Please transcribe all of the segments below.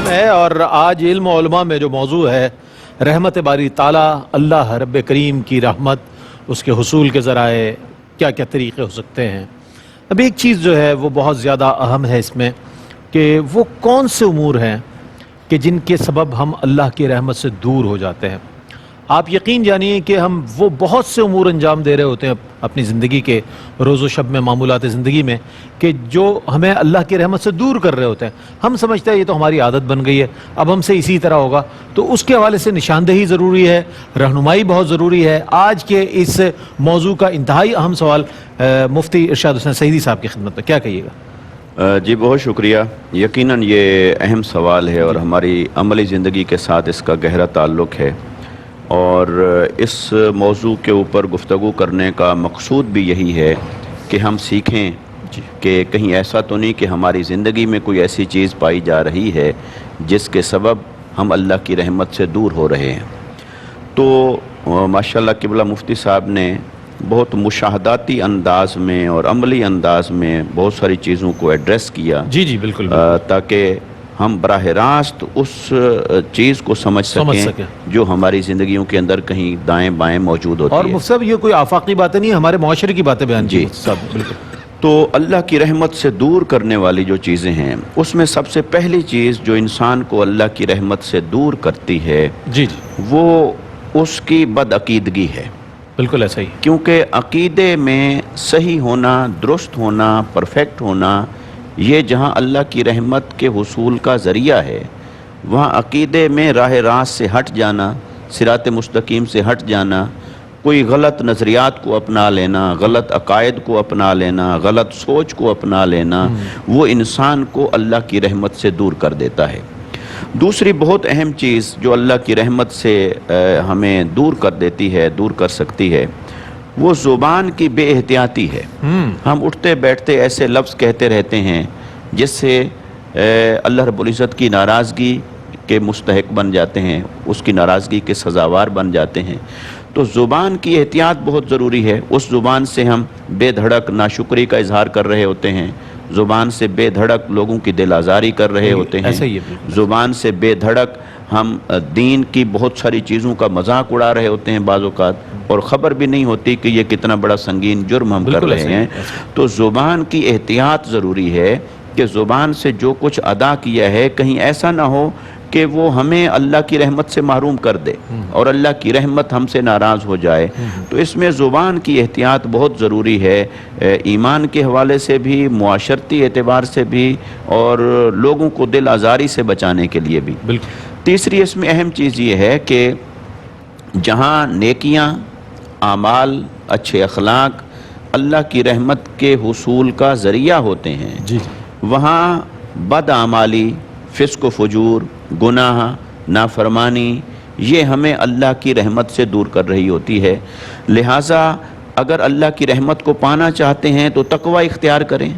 عالم ہے اور آج علم و علماء میں جو موضوع ہے رحمت باری تعالیٰ اللہ رب کریم کی رحمت، اس کے حصول کے ذرائع کیا کیا طریقے ہو سکتے ہیں۔ اب ایک چیز جو ہے وہ بہت زیادہ اہم ہے اس میں کہ وہ کون سے امور ہیں کہ جن کے سبب ہم اللہ کی رحمت سے دور ہو جاتے ہیں۔ آپ یقین جانیے کہ ہم وہ بہت سے امور انجام دے رہے ہوتے ہیں اپنی زندگی کے روز و شب میں، معمولات زندگی میں، کہ جو ہمیں اللہ کی رحمت سے دور کر رہے ہوتے ہیں۔ ہم سمجھتے ہیں یہ تو ہماری عادت بن گئی ہے، اب ہم سے اسی طرح ہوگا، تو اس کے حوالے سے نشاندہی ضروری ہے، رہنمائی بہت ضروری ہے۔ آج کے اس موضوع کا انتہائی اہم سوال مفتی ارشاد حسین سعیدی صاحب کی خدمت میں، کیا کہیے گا؟ جی بہت شکریہ۔ یقیناً یہ اہم سوال ہے اور ہماری عملی زندگی کے ساتھ اس کا گہرا تعلق ہے، اور اس موضوع کے اوپر گفتگو کرنے کا مقصود بھی یہی ہے کہ ہم سیکھیں کہ کہیں ایسا تو نہیں کہ ہماری زندگی میں کوئی ایسی چیز پائی جا رہی ہے جس کے سبب ہم اللہ کی رحمت سے دور ہو رہے ہیں۔ تو ماشاءاللہ قبلہ مفتی صاحب نے بہت مشاہداتی انداز میں اور عملی انداز میں بہت ساری چیزوں کو ایڈریس کیا، جی بالکل، تاکہ ہم براہ راست اس چیز کو سمجھ سکیں جو ہماری زندگیوں کے اندر کہیں دائیں بائیں موجود ہوتی ہے۔ اور مفتی صاحب یہ کوئی آفاقی باتیں نہیں، ہمارے معاشرے کی باتیں بیان کی بالکل۔ تو اللہ کی رحمت سے دور کرنے والی جو چیزیں ہیں، اس میں سب سے پہلی چیز جو انسان کو اللہ کی رحمت سے دور کرتی ہے وہ اس کی بدعقیدگی ہے۔ بالکل ایسا ہی، کیونکہ عقیدے میں صحیح ہونا، درست ہونا، پرفیکٹ ہونا، یہ جہاں اللہ کی رحمت کے حصول کا ذریعہ ہے، وہاں عقیدے میں راہ راست سے ہٹ جانا، صراط مستقیم سے ہٹ جانا، کوئی غلط نظریات کو اپنا لینا، غلط عقائد کو اپنا لینا، غلط سوچ کو اپنا لینا، وہ انسان کو اللہ کی رحمت سے دور کر دیتا ہے۔ دوسری بہت اہم چیز جو اللہ کی رحمت سے ہمیں دور کر دیتی ہے، دور کر سکتی ہے، وہ زبان کی بے احتیاطی ہے۔ ہم اٹھتے بیٹھتے ایسے لفظ کہتے رہتے ہیں جس سے اللہ رب العزت کی ناراضگی کے مستحق بن جاتے ہیں، اس کی ناراضگی کے سزاوار بن جاتے ہیں۔ تو زبان کی احتیاط بہت ضروری ہے۔ اس زبان سے ہم بے دھڑک ناشکری کا اظہار کر رہے ہوتے ہیں، زبان سے بے دھڑک لوگوں کی دل آزاری کر رہے ہوتے ہیں، زبان سے بے دھڑک ہم دین کی بہت ساری چیزوں کا مذاق اڑا رہے ہوتے ہیں بعض اوقات، اور خبر بھی نہیں ہوتی کہ یہ کتنا بڑا سنگین جرم ہم کر رہے ہیں۔ تو زبان کی احتیاط ضروری ہے کہ زبان سے جو کچھ ادا کیا ہے کہیں ایسا نہ ہو کہ وہ ہمیں اللہ کی رحمت سے محروم کر دے اور اللہ کی رحمت ہم سے ناراض ہو جائے۔ تو اس میں زبان کی احتیاط بہت ضروری ہے، ایمان کے حوالے سے بھی، معاشرتی اعتبار سے بھی، اور لوگوں کو دل آزاری سے بچانے کے لیے بھی۔ تیسری اس میں اہم چیز یہ ہے کہ جہاں نیکیاں، اعمال، اچھے اخلاق اللہ کی رحمت کے حصول کا ذریعہ ہوتے ہیں، وہاں بدعمالی، فسق و فجور، گناہ، نافرمانی، یہ ہمیں اللہ کی رحمت سے دور کر رہی ہوتی ہے۔ لہٰذا اگر اللہ کی رحمت کو پانا چاہتے ہیں تو تقوی اختیار کریں،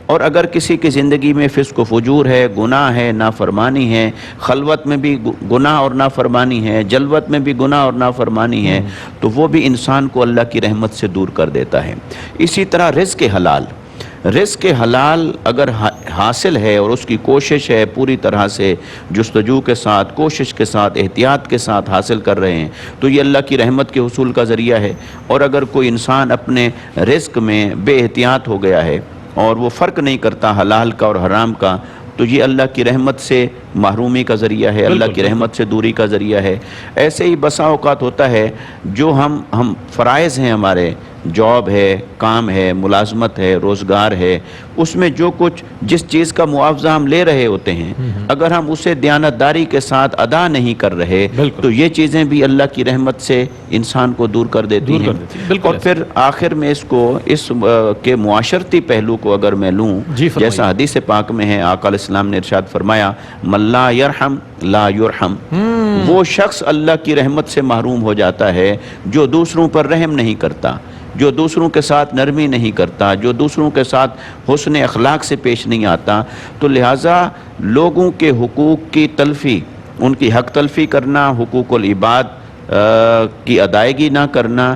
اور اگر کسی کی زندگی میں فسق و فجور ہے، گناہ ہے، نافرمانی ہے، خلوت میں بھی گناہ اور نافرمانی ہے، جلوت میں بھی گناہ اور نافرمانی ہے، تو وہ بھی انسان کو اللہ کی رحمت سے دور کر دیتا ہے۔ اسی طرح رزق حلال اگر حاصل ہے اور اس کی کوشش ہے، پوری طرح سے جستجو کے ساتھ، کوشش کے ساتھ، احتیاط کے ساتھ حاصل کر رہے ہیں، تو یہ اللہ کی رحمت کے حصول کا ذریعہ ہے۔ اور اگر کوئی انسان اپنے رزق میں بے احتیاط ہو گیا ہے اور وہ فرق نہیں کرتا حلال کا اور حرام کا، تو یہ اللہ کی رحمت سے محرومی کا ذریعہ ہے، اللہ کی رحمت سے دوری کا ذریعہ ہے۔ ایسے ہی بسا اوقات ہوتا ہے جو ہم فرائض ہیں، ہمارے جاب ہے، کام ہے، ملازمت ہے، روزگار ہے، اس میں جو کچھ جس چیز کا معاوضہ ہم لے رہے ہوتے ہیں، اگر ہم اسے دیانتداری کے ساتھ ادا نہیں کر رہے تو یہ چیزیں بھی اللہ کی رحمت سے انسان کو دور کر دیتی ہیں۔ اور پھر آخر میں اس کے معاشرتی پہلو کو اگر میں لوں، جیسا حدیث پاک میں ہے، آقا علیہ السلام نے ارشاد فرمایا، من لا یرحم لا یرحم، وہ شخص اللہ کی رحمت سے محروم ہو جاتا ہے جو دوسروں پر رحم نہیں کرتا، جو دوسروں کے ساتھ نرمی نہیں کرتا، جو دوسروں کے ساتھ حسن اخلاق سے پیش نہیں آتا۔ تو لہٰذا لوگوں کے حقوق کی تلفی، ان کی حق تلفی کرنا، حقوق العباد کی ادائیگی نہ کرنا،